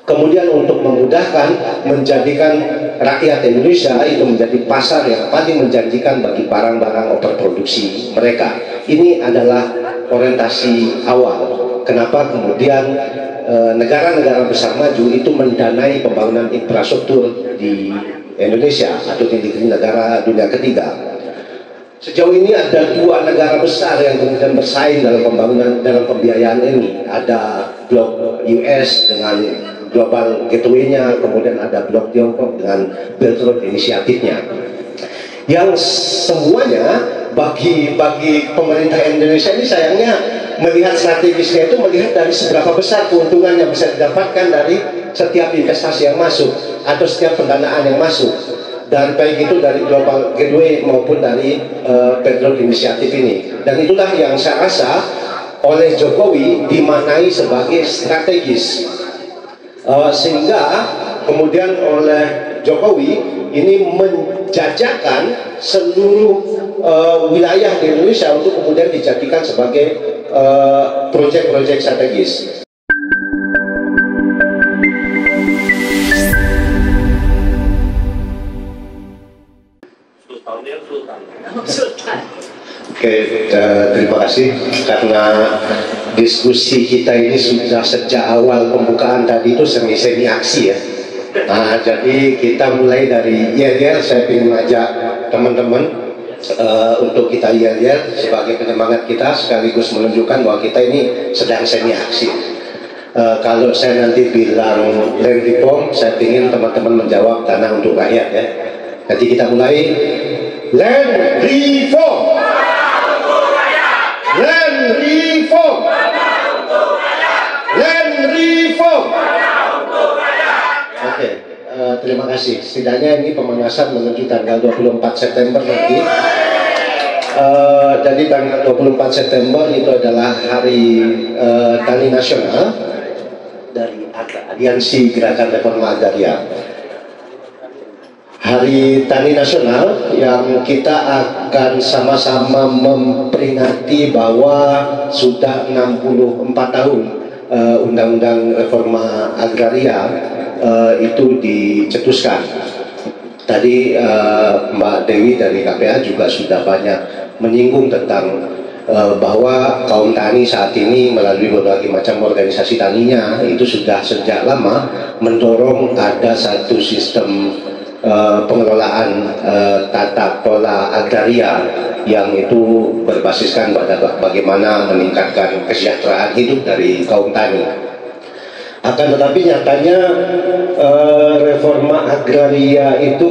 Kemudian untuk memudahkan menjadikan rakyat Indonesia itu menjadi pasar yang paling menjanjikan bagi barang-barang overproduksi mereka. Ini adalah orientasi awal. Kenapa kemudian negara-negara besar maju itu mendanai pembangunan infrastruktur di Indonesia atau di negara dunia ketiga. Sejauh ini ada dua negara besar yang kemudian bersaing dalam pembangunan, dalam pembiayaan ini. Ada blok US dengan Global Gateway-nya, kemudian ada blok Tiongkok dengan Belt Road Initiative-nya. Yang semuanya bagi pemerintah Indonesia ini sayangnya melihat strategisnya itu melihat dari seberapa besar keuntungan yang bisa didapatkan dari setiap investasi yang masuk atau setiap pendanaan yang masuk. Dan baik itu dari Global Gateway maupun dari Belt Road Initiative ini. Dan itulah yang saya rasa oleh Jokowi dimaknai sebagai strategis. Sehingga kemudian oleh Jokowi ini menjajakan seluruh wilayah di Indonesia untuk kemudian dijadikan sebagai proyek-proyek strategis. Oke, terima kasih karena diskusi kita ini sudah sejak awal pembukaan tadi itu semi-semi aksi ya. Nah, jadi kita mulai dari yel-yel. Saya ingin mengajak teman-teman untuk kita yel-yel sebagai penyemangat kita sekaligus menunjukkan bahwa kita ini sedang semi aksi. Kalau saya nanti bilang land reform, saya ingin teman-teman menjawab tanah untuk rakyat ya. Nanti kita mulai land reform. Land reform. Land reform. Oke, terima kasih. Setidaknya ini pemanasan menuju tanggal 24 September nanti. Jadi tanggal 24 September itu adalah Hari Tani Nasional dari Aliansi Gerakan Reforma Agraria. Hari Tani Nasional yang kita akan sama-sama memperingati bahwa sudah 64 tahun Undang-Undang Reforma Agraria itu dicetuskan. Tadi Mbak Dewi dari KPA juga sudah banyak menyinggung tentang bahwa kaum tani saat ini melalui berbagai macam organisasi taninya itu sudah sejak lama mendorong ada satu sistem pengelolaan tata kelola agraria yang itu berbasiskan pada bagaimana meningkatkan kesejahteraan hidup dari kaum tani. Akan tetapi nyatanya reforma agraria itu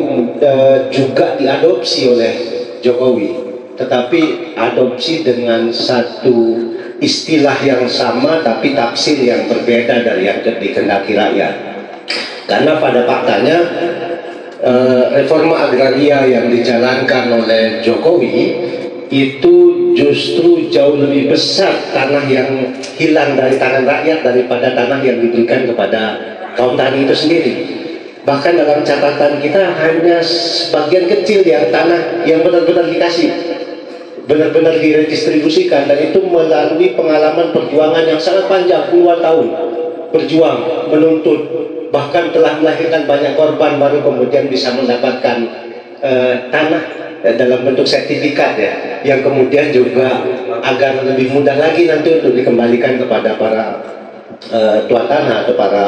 juga diadopsi oleh Jokowi, tetapi adopsi dengan satu istilah yang sama tapi tafsir yang berbeda dari yang dikehendaki rakyat. Karena pada faktanya reforma agraria yang dijalankan oleh Jokowi itu justru jauh lebih besar tanah yang hilang dari tangan rakyat daripada tanah yang diberikan kepada kaum tani itu sendiri. Bahkan dalam catatan kita hanya sebagian kecil yang tanah yang benar-benar dikasih, benar-benar diredistribusikan, dan itu melalui pengalaman perjuangan yang sangat panjang, puluhan tahun berjuang, menuntut, bahkan telah melahirkan banyak korban baru kemudian bisa mendapatkan tanah dalam bentuk sertifikat ya, yang kemudian juga agar lebih mudah lagi nanti untuk dikembalikan kepada para tuan tanah atau para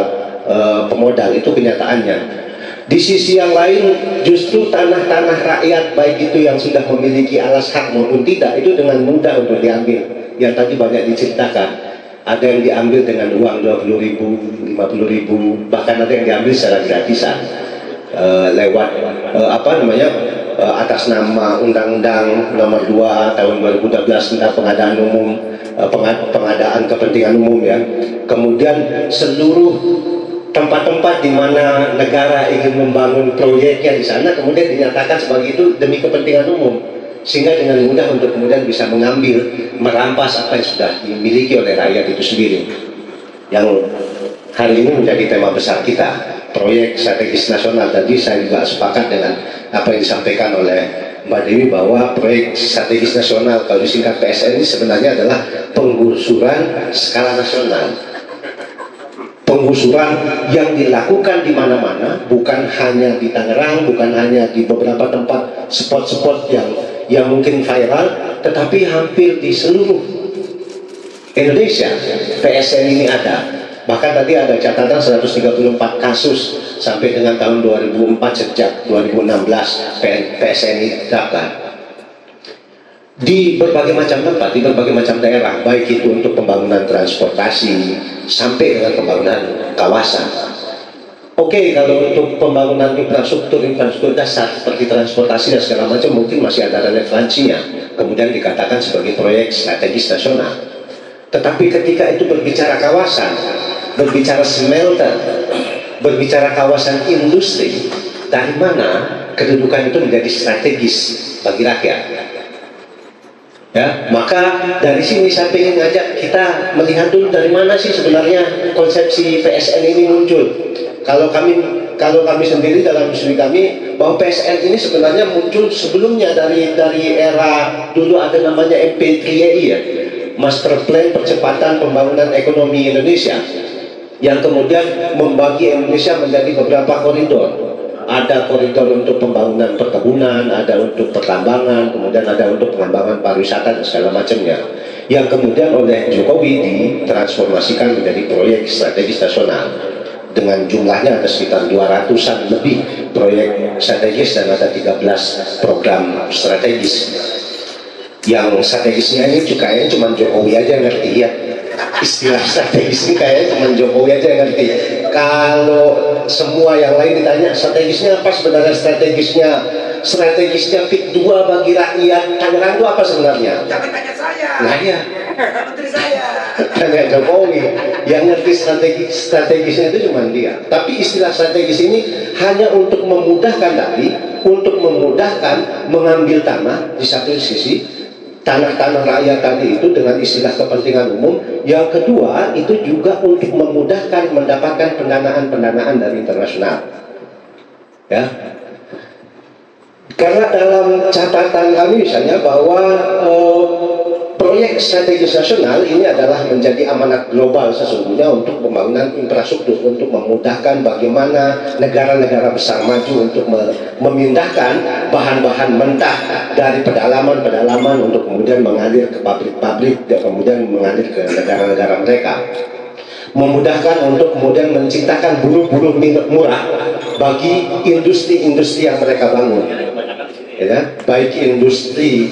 pemodal. Itu kenyataannya. Di sisi yang lain justru tanah-tanah rakyat baik itu yang sudah memiliki alas hak maupun tidak itu dengan mudah untuk diambil. Yang tadi banyak diceritakan, ada yang diambil dengan uang 20.000, 50.000, bahkan ada yang diambil secara gratisan lewat atas nama Undang-Undang Nomor 2 Tahun 2012 tentang pengadaan umum, pengadaan kepentingan umum ya. Kemudian seluruh tempat-tempat di mana negara ingin membangun proyeknya di sana kemudian dinyatakan sebagai itu demi kepentingan umum, sehingga dengan mudah untuk kemudian bisa mengambil, merampas apa yang sudah dimiliki oleh rakyat itu sendiri. Yang hari ini menjadi tema besar kita, proyek strategis nasional. Tadi saya juga sepakat dengan apa yang disampaikan oleh Mbak Dewi bahwa proyek strategis nasional kalau disingkat PSN ini sebenarnya adalah penggusuran skala nasional. penggusuran yang dilakukan di mana-mana, bukan hanya di Tangerang, bukan hanya di beberapa tempat spot-spot yang mungkin viral, tetapi hampir di seluruh Indonesia PSN ini ada. Bahkan tadi ada catatan 134 kasus sampai dengan tahun 2004, sejak 2016 PSN ini diterapkan di berbagai macam tempat, di berbagai macam daerah, baik itu untuk pembangunan transportasi sampai dengan pembangunan kawasan. Oke, kalau untuk pembangunan infrastruktur dasar seperti transportasi dan segala macam mungkin masih ada relevansinya, kemudian dikatakan sebagai proyek strategis nasional. Tetapi ketika itu berbicara kawasan, berbicara smelter, berbicara kawasan industri, dari mana kedudukan itu menjadi strategis bagi rakyat? Ya, maka dari sini saya ingin ngajak kita melihat dulu dari mana sih sebenarnya konsepsi PSN ini muncul. Kalau kami sendiri dalam studi kami, bahwa PSN ini sebenarnya muncul sebelumnya dari era dulu ada namanya MP3I ya, Master Plan Percepatan Pembangunan Ekonomi Indonesia, yang kemudian membagi Indonesia menjadi beberapa koridor. Ada koridor untuk pembangunan perkebunan, ada untuk pertambangan, kemudian ada untuk pengembangan pariwisata dan segala macamnya, yang kemudian oleh Jokowi ditransformasikan menjadi proyek strategis nasional dengan jumlahnya ada sekitar 200-an lebih proyek strategis dan ada 13 program strategis. Yang strategisnya ini juga kayaknya cuma Jokowi aja ngerti ya. Istilah strategis ini kayaknya cuma Jokowi aja yang ngerti. Kalau semua yang lain ditanya strategisnya apa, sebenarnya strategisnya PIK 2 bagi rakyat Tangerang itu apa sebenarnya? Jangan tanya saya. Nah ya, menteri saya. tanya Jokowi. Yang ngerti strategisnya itu cuma dia. Tapi istilah strategis ini hanya untuk memudahkan tadi, untuk memudahkan mengambil tanah di satu sisi, tanah-tanah rakyat tadi itu dengan istilah kepentingan umum. Yang kedua itu juga untuk memudahkan mendapatkan pendanaan dari internasional ya, karena dalam catatan kami misalnya bahwa proyek strategis nasional ini adalah menjadi amanat global sesungguhnya untuk pembangunan infrastruktur, untuk memudahkan bagaimana negara-negara besar maju untuk memindahkan bahan-bahan mentah dari pedalaman-pedalaman untuk kemudian mengalir ke pabrik-pabrik dan kemudian mengalir ke negara-negara mereka. Memudahkan untuk kemudian menciptakan buruh-buruh murah bagi industri-industri yang mereka bangun. Ya, baik industri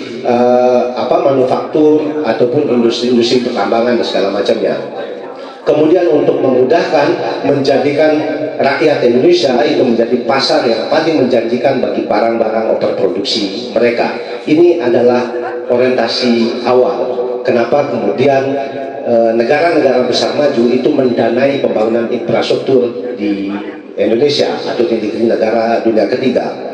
manufaktur ataupun industri-industri pertambangan dan segala macamnya. Kemudian untuk memudahkan menjadikan rakyat Indonesia itu menjadi pasar yang paling menjanjikan bagi barang-barang overproduksi mereka. Ini adalah orientasi awal. Kenapa kemudian negara-negara besar maju itu mendanai pembangunan infrastruktur di Indonesia atau di negara dunia ketiga.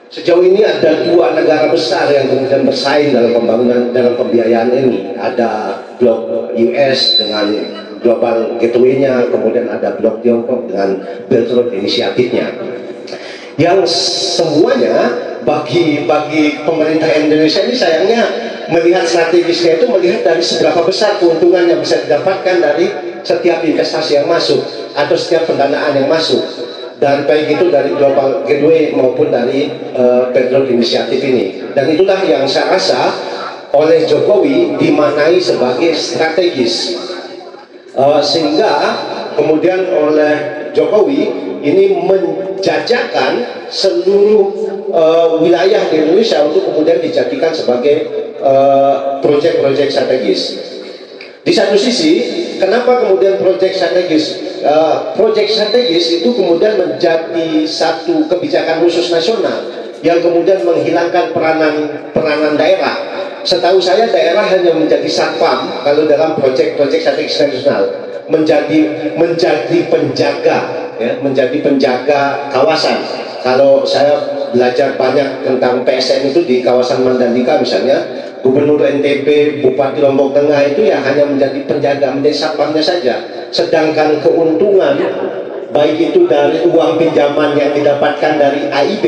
Sejauh ini ada 2 negara besar yang kemudian bersaing dalam pembangunan, dalam pembiayaan ini. Ada blok US dengan Global Gateway-nya, kemudian ada blok Tiongkok dengan Belt Road Initiative-nya. Yang semuanya bagi pemerintah Indonesia ini sayangnya melihat strategisnya itu melihat dari seberapa besar keuntungan yang bisa didapatkan dari setiap investasi yang masuk atau setiap pendanaan yang masuk. Dan baik itu dari Global Gateway maupun dari Belt Road Initiative ini. Dan itulah yang saya rasa oleh Jokowi dimaknai sebagai strategis. Sehingga kemudian oleh Jokowi ini menjajakan seluruh wilayah di Indonesia untuk kemudian dijadikan sebagai proyek-proyek strategis. Di satu sisi, kenapa kemudian proyek strategis? Proyek strategis itu kemudian menjadi satu kebijakan khusus nasional yang kemudian menghilangkan peranan daerah. Setahu saya daerah hanya menjadi satpam kalau dalam proyek-proyek strategis nasional, menjadi penjaga, ya, menjadi penjaga kawasan. Kalau saya belajar banyak tentang PSN itu di kawasan Mandalika misalnya, Gubernur NTB, Bupati Lombok Tengah itu ya hanya menjadi penjaga, menjadi satpamnya saja. Sedangkan keuntungan baik itu dari uang pinjaman yang didapatkan dari AIB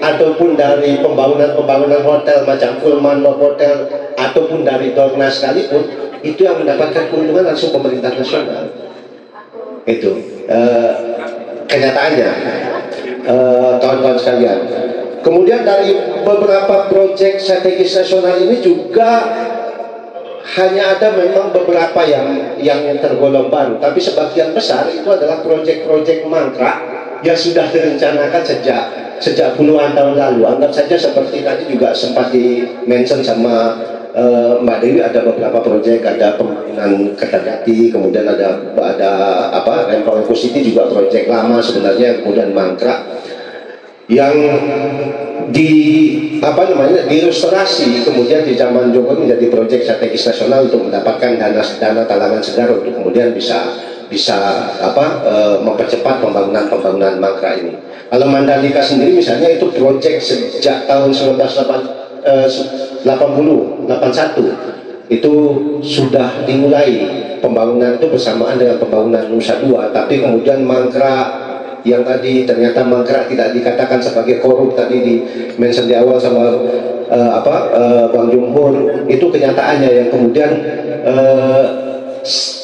ataupun dari pembangunan hotel macam Pullman Novotel ataupun dari Dorna sekalipun, itu yang mendapatkan keuntungan langsung pemerintah nasional. Itu kenyataannya, kawan-kawan sekalian. Kemudian dari beberapa proyek strategis nasional ini juga hanya ada memang beberapa yang tergolong baru, tapi sebagian besar itu adalah proyek-proyek mangkrak yang sudah direncanakan sejak puluhan tahun lalu. Anggap saja seperti tadi juga sempat di-mention sama Mbak Dewi, ada beberapa proyek, ada pembangunan Kertajati, kemudian ada apa Rempang City juga proyek lama sebenarnya yang kemudian mangkrak, yang diilustrasi kemudian di zaman Jokowi menjadi proyek strategis nasional untuk mendapatkan dana talangan segar untuk kemudian bisa mempercepat pembangunan mangkrak ini. Kalau Mandalika sendiri misalnya itu proyek sejak tahun 1981 itu sudah dimulai pembangunan itu bersamaan dengan pembangunan Nusa Dua, tapi kemudian mangkrak yang tadi ternyata mangkrak tidak dikatakan sebagai korup, tadi di mention di awal sama Bang Jumhur, itu kenyataannya yang kemudian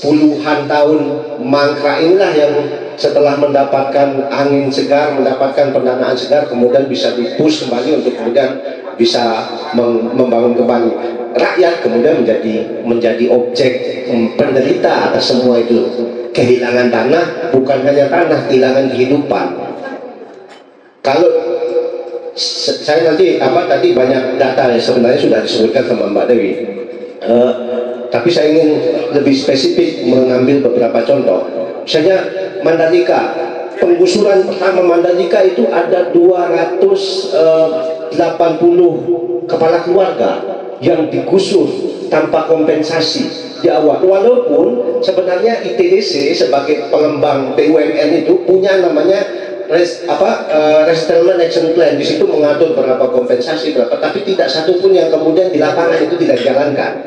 puluhan tahun mangkrak inilah yang setelah mendapatkan angin segar, mendapatkan pendanaan segar, kemudian bisa dipush kembali untuk kemudian bisa membangun kembali. Rakyat kemudian menjadi objek penderita atas semua itu. Kehilangan tanah, bukan hanya tanah, kehilangan kehidupan. Kalau saya nanti tadi banyak data yang sebenarnya sudah disebutkan sama Mbak Dewi, tapi saya ingin lebih spesifik mengambil beberapa contoh. Misalnya Mandalika, penggusuran pertama Mandalika itu ada 280 kepala keluarga yang digusur tanpa kompensasi di awal, walaupun sebenarnya ITDC sebagai pengembang BUMN itu punya namanya Resettlement Action Plan. Di situ mengatur berapa kompensasi berapa, tapi tidak satu pun yang kemudian di lapangan itu tidak dijalankan.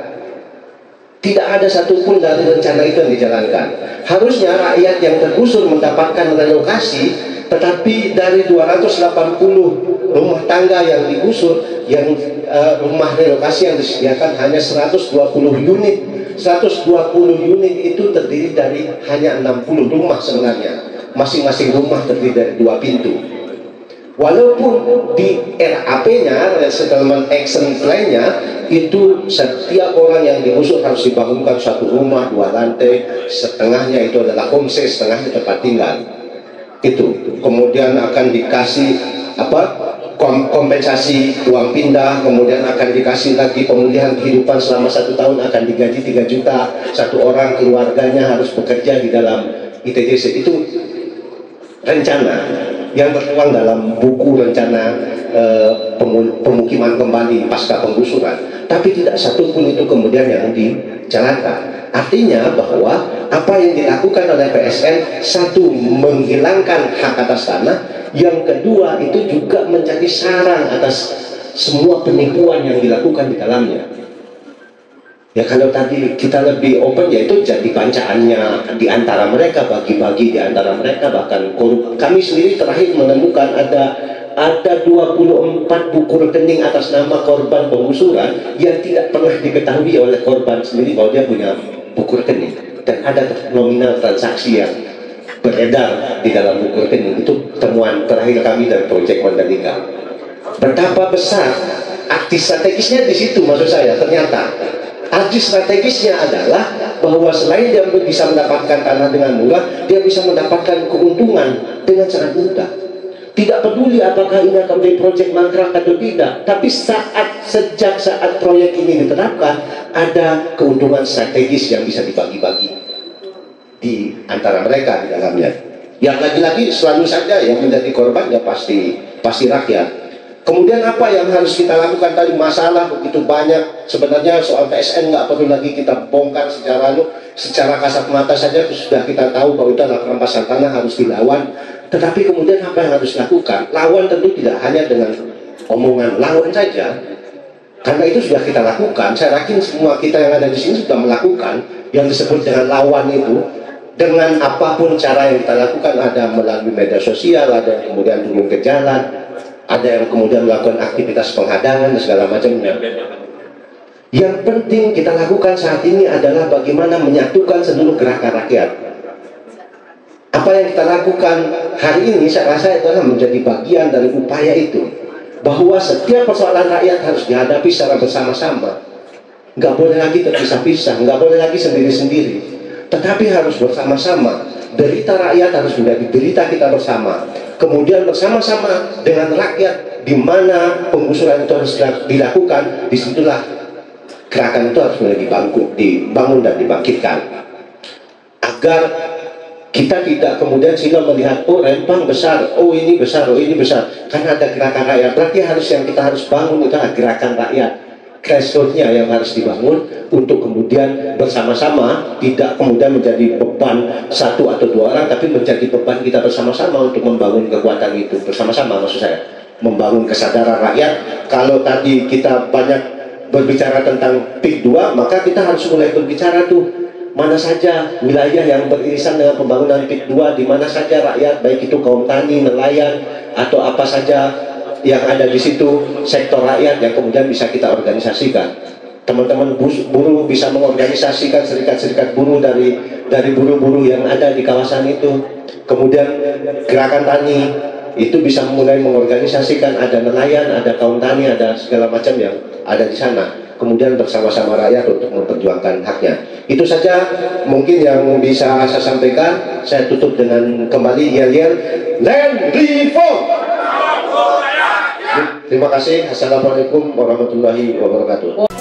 Tidak ada satupun dari rencana itu yang dijalankan. Harusnya rakyat yang tergusur mendapatkan relokasi, tetapi dari 280 rumah tangga yang digusur, yang rumah relokasi yang disediakan hanya 120 unit. 120 unit itu terdiri dari hanya 60 rumah sebenarnya. Masing-masing rumah terdiri dari 2 pintu. Walaupun di RAP-nya, Resettlement Action Plan-nya, itu setiap orang yang digusur harus dibangunkan satu rumah 2 lantai, setengahnya itu adalah homestay, setengahnya tempat tinggal. Itu kemudian akan dikasih kompensasi uang pindah, kemudian akan dikasih lagi pemulihan kehidupan selama 1 tahun, akan digaji 3 juta satu orang, keluarganya harus bekerja di dalam ITDC. Itu rencana yang tertuang dalam buku rencana pemukiman kembali pasca penggusuran, tapi tidak satu pun itu kemudian yang dijalankan. Artinya bahwa apa yang dilakukan oleh PSN, satu, menghilangkan hak atas tanah, yang kedua itu juga menjadi sarang atas semua penipuan yang dilakukan di dalamnya. Ya kalau tadi kita lebih open, yaitu jadi bancaannya di antara mereka, bagi-bagi di antara mereka, bahkan korup. Kami sendiri terakhir menemukan ada 24 buku rekening atas nama korban penggusuran yang tidak pernah diketahui oleh korban sendiri bahwa dia punya buku rekening, dan ada nominal transaksi yang beredar di dalam buku rekening. Itu temuan terakhir kami dari proyek Mandalika. Betapa besar arti strategisnya di situ, maksud saya. Ternyata arti strategisnya adalah bahwa selain dia bisa mendapatkan tanah dengan murah, dia bisa mendapatkan keuntungan dengan sangat mudah. Tidak peduli apakah ini akan menjadi proyek mangkrak atau tidak, tapi sejak saat proyek ini diterapkan, ada keuntungan strategis yang bisa dibagi-bagi di antara mereka di dalamnya. Yang lagi-lagi selalu saja yang menjadi korban ya pasti rakyat. Kemudian apa yang harus kita lakukan tadi? Masalah begitu banyak. Sebenarnya soal PSN nggak perlu lagi kita bongkar secara kasat mata saja sudah kita tahu bahwa itu adalah perampasan tanah, harus dilawan. Tetapi kemudian apa yang harus dilakukan? Lawan tentu tidak hanya dengan omongan, lawan saja. Karena itu sudah kita lakukan. Saya yakin semua kita yang ada di sini sudah melakukan yang disebut dengan lawan itu. Dengan apapun cara yang kita lakukan, ada melalui media sosial, ada yang kemudian turun ke jalan, ada yang kemudian melakukan aktivitas penghadangan dan segala macamnya. Yang penting kita lakukan saat ini adalah bagaimana menyatukan seluruh gerakan rakyat. Apa yang kita lakukan hari ini saya rasa itu adalah menjadi bagian dari upaya itu, bahwa setiap persoalan rakyat harus dihadapi secara bersama-sama. Nggak boleh lagi terpisah-pisah, nggak boleh lagi sendiri-sendiri, tetapi harus bersama-sama. Derita rakyat harus menjadi derita kita bersama. Kemudian bersama-sama dengan rakyat, di mana penggusuran itu harus dilakukan, disitulah gerakan itu harus mulai dibangun dan dibangkitkan, agar kita tidak kemudian sehingga melihat, oh Rempang besar, oh ini besar, oh ini besar, karena ada gerakan rakyat. Berarti yang kita harus bangun itu adalah gerakan rakyat, grassroots-nya yang harus dibangun untuk kemudian bersama-sama, tidak kemudian menjadi beban satu atau dua orang, tapi menjadi beban kita bersama-sama untuk membangun kekuatan itu bersama-sama. Maksud saya membangun kesadaran rakyat. Kalau tadi kita banyak berbicara tentang PIK 2, maka kita harus mulai berbicara tuh mana saja wilayah yang beririsan dengan pembangunan PIK 2, di mana saja rakyat, baik itu kaum tani, nelayan, atau apa saja yang ada di situ, sektor rakyat yang kemudian bisa kita organisasikan. Teman-teman buruh bisa mengorganisasikan serikat-serikat buruh dari buruh-buruh yang ada di kawasan itu. Kemudian gerakan tani itu bisa mulai mengorganisasikan, ada nelayan, ada kaum tani, ada segala macam yang ada di sana. Kemudian bersama-sama rakyat untuk memperjuangkan haknya. Itu saja mungkin yang bisa saya sampaikan. Saya tutup dengan kembali yel-yel Land Reform. Terima kasih. Assalamualaikum warahmatullahi wabarakatuh.